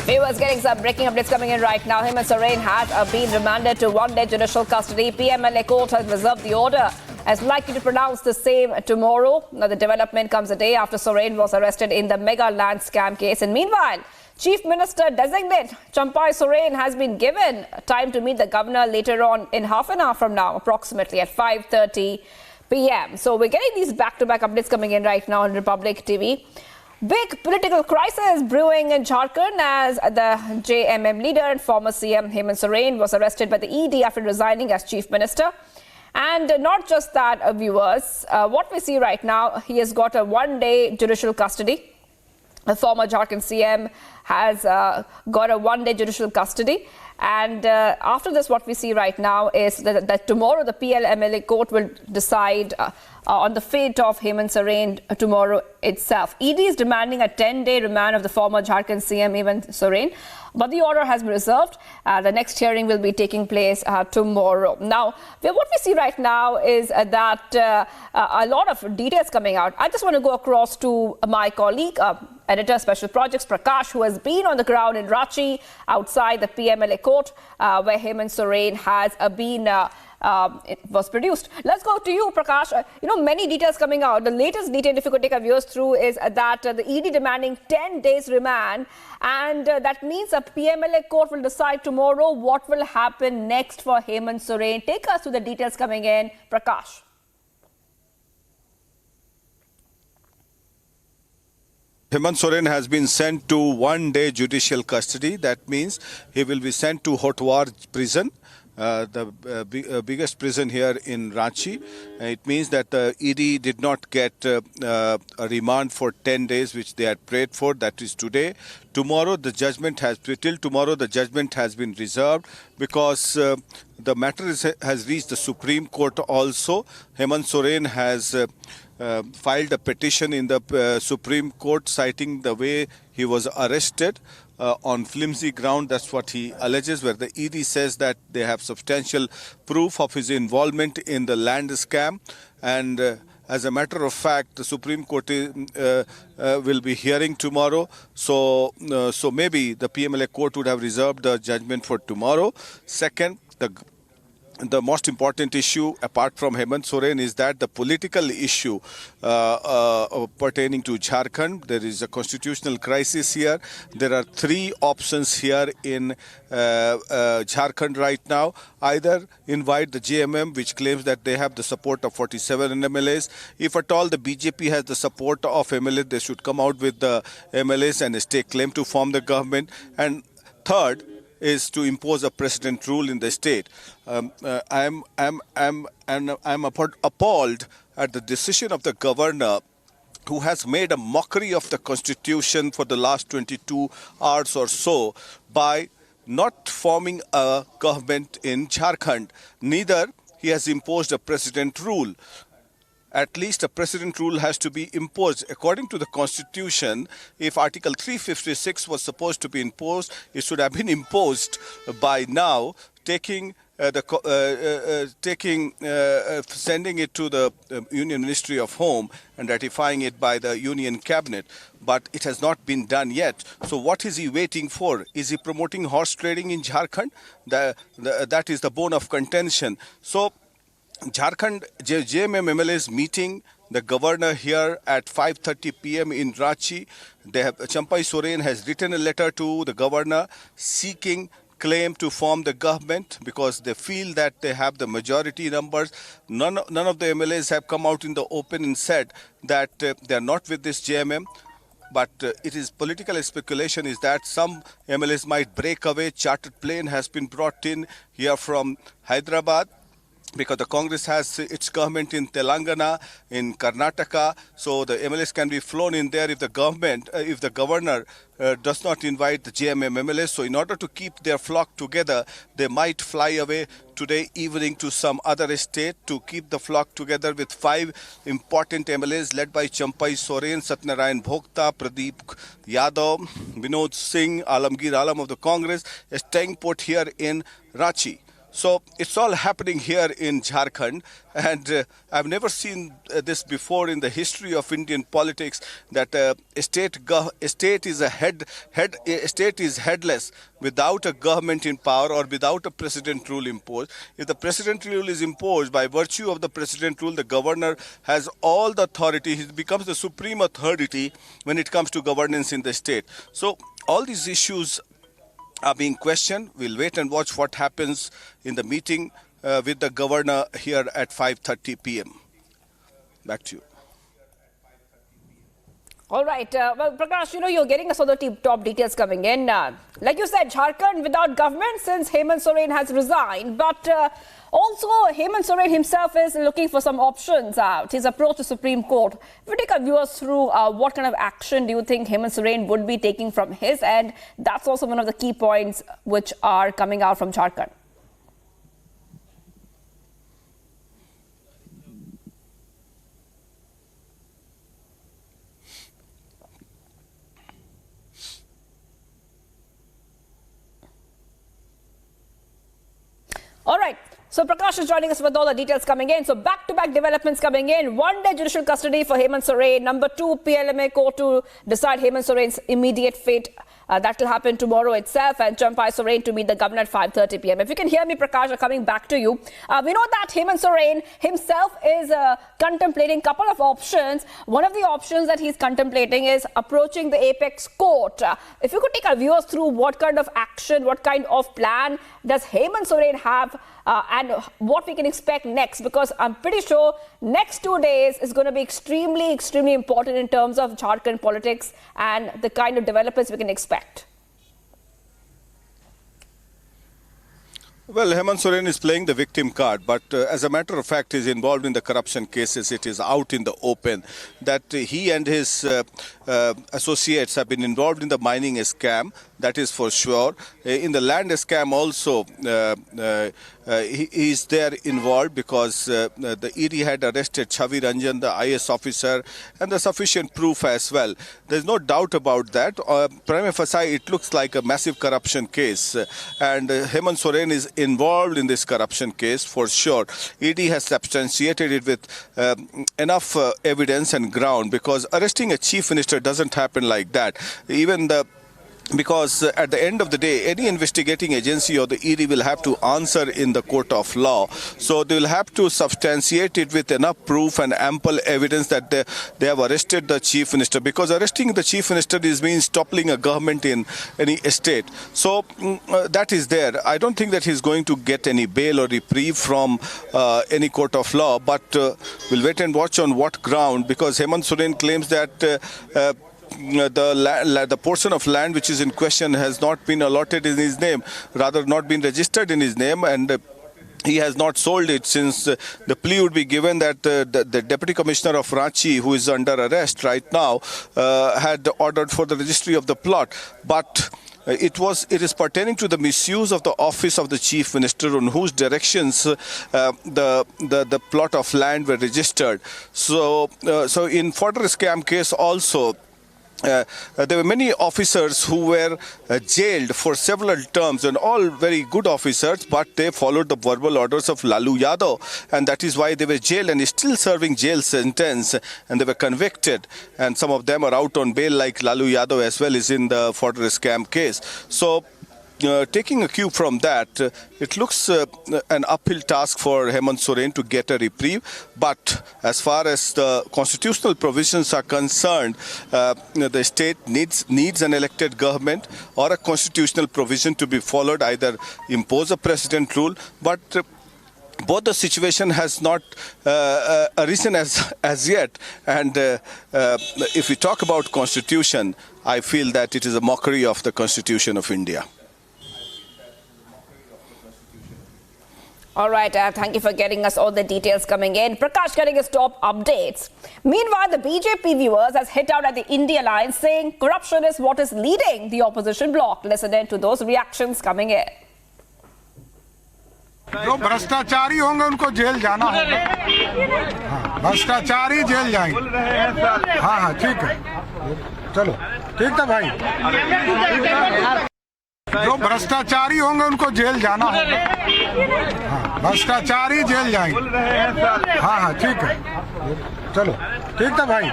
Viewers, getting some breaking updates coming in right now. Hemant Soren has been remanded to one-day judicial custody. PMLA court has reserved the order as likely to pronounce the same tomorrow. Now, the development comes a day after Soren was arrested in the mega land scam case. And meanwhile, Chief Minister designate Champai Soren has been given time to meet the governor later on in half an hour from now, approximately at 5:30 p.m. So we're getting these back-to-back updates coming in right now on Republic TV. Big political crisis brewing in Jharkhand as the JMM leader and former CM Hemant Soren was arrested by the ED after resigning as Chief Minister. And not just that, viewers, what we see right now, he has got a one-day judicial custody. The former Jharkhand CM has got a one-day judicial custody. And after this, what we see right now is that tomorrow the PMLA court will decide on the fate of Hemant Soren tomorrow itself. ED is demanding a 10-day remand of the former Jharkhand CM Hemant Soren, but the order has been reserved. The next hearing will be taking place tomorrow. Now, what we see right now is that a lot of details coming out. I just want to go across to my colleague, Editor Special Projects Prakash, who has been on the ground in Ranchi outside the PMLA court where Hemant Soren has been it was produced. Let's go to you, Prakash. Many details coming out. The latest detail, if you could take our viewers through, is that the ED demanding 10 days remand, and that means the PMLA court will decide tomorrow what will happen next for Hemant Soren. Take us to the details coming in, Prakash. Hemant Soren has been sent to one-day judicial custody. That means he will be sent to Hotwar prison, the biggest prison here in Ranchi. It means that the ED did not get a remand for 10 days, which they had prayed for. That is today. Tomorrow, the judgment has been reserved because the matter has reached the Supreme Court also. Hemant Soren has filed a petition in the Supreme Court citing the way he was arrested on flimsy ground. That's what he alleges, where the ED says that they have substantial proof of his involvement in the land scam. And as a matter of fact, the Supreme Court will be hearing tomorrow. So maybe the PMLA court would have reserved the judgment for tomorrow. Second, the most important issue, apart from Hemant Soren, is that the political issue pertaining to Jharkhand. There is a constitutional crisis here. There are three options here in Jharkhand right now. Either invite the JMM, which claims that they have the support of 47 MLAs. If at all the BJP has the support of MLAs, they should come out with the MLAs and stake claim to form the government. And third is to impose a precedent rule in the state. I'm appalled at the decision of the governor, who has made a mockery of the constitution for the last 22 hours or so by not forming a government in Jharkhand. Neither he has imposed a precedent rule. At least a precedent rule has to be imposed. According to the Constitution, if Article 356 was supposed to be imposed, it should have been imposed by now, sending it to the Union Ministry of Home and ratifying it by the Union Cabinet. But it has not been done yet. So what is he waiting for? Is he promoting horse trading in Jharkhand? That is the bone of contention. So Jharkhand JMM MLAs meeting the governor here at 5:30 p.m. in Ranchi. Champai Soren has written a letter to the governor seeking claim to form the government because they feel that they have the majority numbers. None of the MLAs have come out in the open and said that they are not with this JMM. But it is political speculation is that some MLAs might break away. Chartered plane has been brought in here from Hyderabad, because the Congress has its government in Telangana, in Karnataka, so the MLAs can be flown in there if the governor does not invite the JMM MLAs. So in order to keep their flock together, they might fly away today evening to some other state to keep the flock together with 5 important MLAs led by Champai Soren, Satyanarayan Bhokta, Pradeep Yadav, Vinod Singh, Alamgir Alam of the Congress, staying put here in Ranchi. So it's all happening here in Jharkhand, and I've never seen this before in the history of Indian politics, that a state is a state is headless without a government in power or without a president rule imposed. If the president rule is imposed, by virtue of the president rule, the governor has all the authority. He becomes the supreme authority when it comes to governance in the state. So all these issues are being questioned. We'll wait and watch what happens in the meeting with the governor here at 5:30 p.m. Back to you. All right. Well, Prakash, you're getting us all the top details coming in. Like you said, Jharkhand without government since Hemant Soren has resigned. But also, Hemant Soren himself is looking for some options out. His approach to Supreme Court. If we take our viewers through what kind of action do you think Hemant Soren would be taking from his end? That's also one of the key points which are coming out from Jharkhand. All right. So Prakash is joining us with all the details coming in. So back-to-back developments coming in. 1 day judicial custody for Hemant Soren. Number 2, PLMA court to decide Hemant Soren's immediate fate. That will happen tomorrow itself, and Champai Soren to meet the governor at 5:30 p.m. If you can hear me, Prakash, coming back to you. We know that Hemant Soren himself is contemplating a couple of options. One of the options that he's contemplating is approaching the apex court. If you could take our viewers through what kind of action, what kind of plan does Hemant Soren have, and what we can expect next, because I'm pretty sure next 2 days is going to be extremely, extremely important in terms of Jharkhand politics and the kind of developments we can expect. Well, Hemant Soren is playing the victim card, but as a matter of fact, he's involved in the corruption cases. It is out in the open that he and his associates have been involved in the mining scam. That is for sure. In the land scam also, he is there involved because the ED had arrested Chavi Ranjan, the IS officer, and there's sufficient proof as well. There's no doubt about that. Prima facie, it looks like a massive corruption case, and Hemant Soren is involved in this corruption case for sure. ED has substantiated it with enough evidence and ground, because arresting a chief minister doesn't happen like that. Because at the end of the day, any investigating agency or the ED will have to answer in the court of law. So they will have to substantiate it with enough proof and ample evidence that they have arrested the chief minister. Because arresting the chief minister means toppling a government in any state. So that is there. I don't think that he's going to get any bail or reprieve from any court of law. But we'll wait and watch on what ground, because Hemant Soren claims that the portion of land which is in question has not been allotted in his name, rather not been registered in his name, and he has not sold it, since the plea would be given that the Deputy Commissioner of Ranchi, who is under arrest right now, had ordered for the registry of the plot. But it is pertaining to the misuse of the office of the Chief Minister, on whose directions the plot of land were registered. So in further scam case also, there were many officers who were jailed for several terms, and all very good officers, but they followed the verbal orders of Lalu Yadav, and that is why they were jailed and still serving jail sentence, and they were convicted, and some of them are out on bail, like Lalu Yadav as well is in the further scam case. So taking a cue from that, it looks an uphill task for Hemant Soren to get a reprieve. But as far as the constitutional provisions are concerned, the state needs an elected government or a constitutional provision to be followed, either impose a president rule. But both the situation has not arisen as yet. And if we talk about constitution, I feel that it is a mockery of the Constitution of India. All right, thank you for getting us all the details coming in. Prakash getting us top updates. Meanwhile, the BJP viewers has hit out at the India Alliance, saying corruption is what is leading the opposition bloc. Listen in to those reactions coming in. जो भ्रष्टाचारी होंगे उनको jail जाना होगा। हाँ, भ्रष्टाचारी jail जाएंगे। हाँ ठीक है, चलो ठीक है भाई। जो भ्रष्टाचारी होंगे उनको जेल जाना होगा। हाँ, भ्रष्टाचारी जेल जाएंगे। हाँ ठीक है, चलो ठीक था भाई।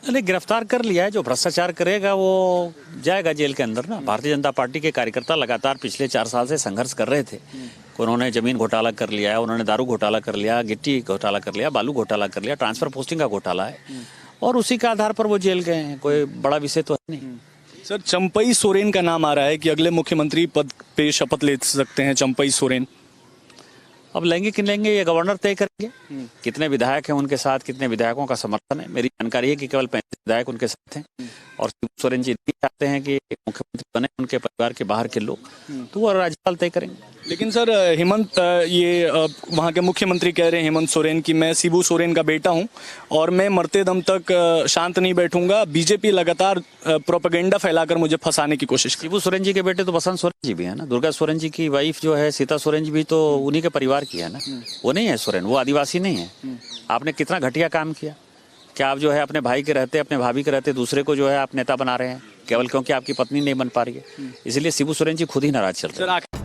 नहीं, गिरफ्तार कर लिया है। जो भ्रष्टाचार करेगा वो जाएगा जेल के अंदर ना। भारतीय जनता पार्टी के कार्यकर्ता लगातार पिछले 4 साल से संघर्ष कर रहे थे। उन्होंने जमीन घोटाला कर लिया है, उन्होंने दारू घोटाला कर लिया, गिट्टी घोटाला कर लिया, बालू घोटाला कर लिया, ट्रांसफर पोस्टिंग का घोटाला है, और उसी के आधार पर वो जेल गए हैं। कोई बड़ा विषय तो है नहीं। सर, चंपई सोरेन का नाम आ रहा है कि अगले मुख्यमंत्री पद पे शपथ ले सकते हैं चंपई सोरेन। अब लेंगे कि लेंगे ये गवर्नर तय करेंगे। कितने विधायक हैं उनके साथ, कितने विधायकों का समर्थन है। मेरी जानकारी है कि केवल 35 विधायक उनके साथ हैं, और शिबू सोरेन जी नहीं चाहते हैं कि मुख्यमंत्री बने उनके परिवार के बाहर के लोग, तो वो राज्यपाल तय करेंगे। लेकिन सर, हेमंत ये वहाँ के मुख्यमंत्री कह रहे हैं हेमंत सोरेन कि मैं शिबू सोरेन का बेटा हूँ और मैं मरते दम तक शांत नहीं बैठूंगा। बीजेपी लगातार प्रोपेगेंडा फैलाकर मुझे फंसाने की कोशिश की। शिबू सोरेन जी के बेटे तो बसंत सोरेन जी भी है ना। दुर्गा सोरेन जी की वाइफ जो है सीता सोरेन जी भी तो उन्हीं के परिवार की है ना। वो नहीं है सोरेन, वो आदिवासी नहीं है। आपने कितना घटिया काम किया। क्या आप जो है अपने भाई के रहते, अपने भाभी के रहते दूसरे को जो है आप नेता बना रहे हैं, केवल क्योंकि आपकी पत्नी नहीं बन पा रही है। इसलिए शिबू सोरेन जी खुद ही नाराज चल रहे हैं।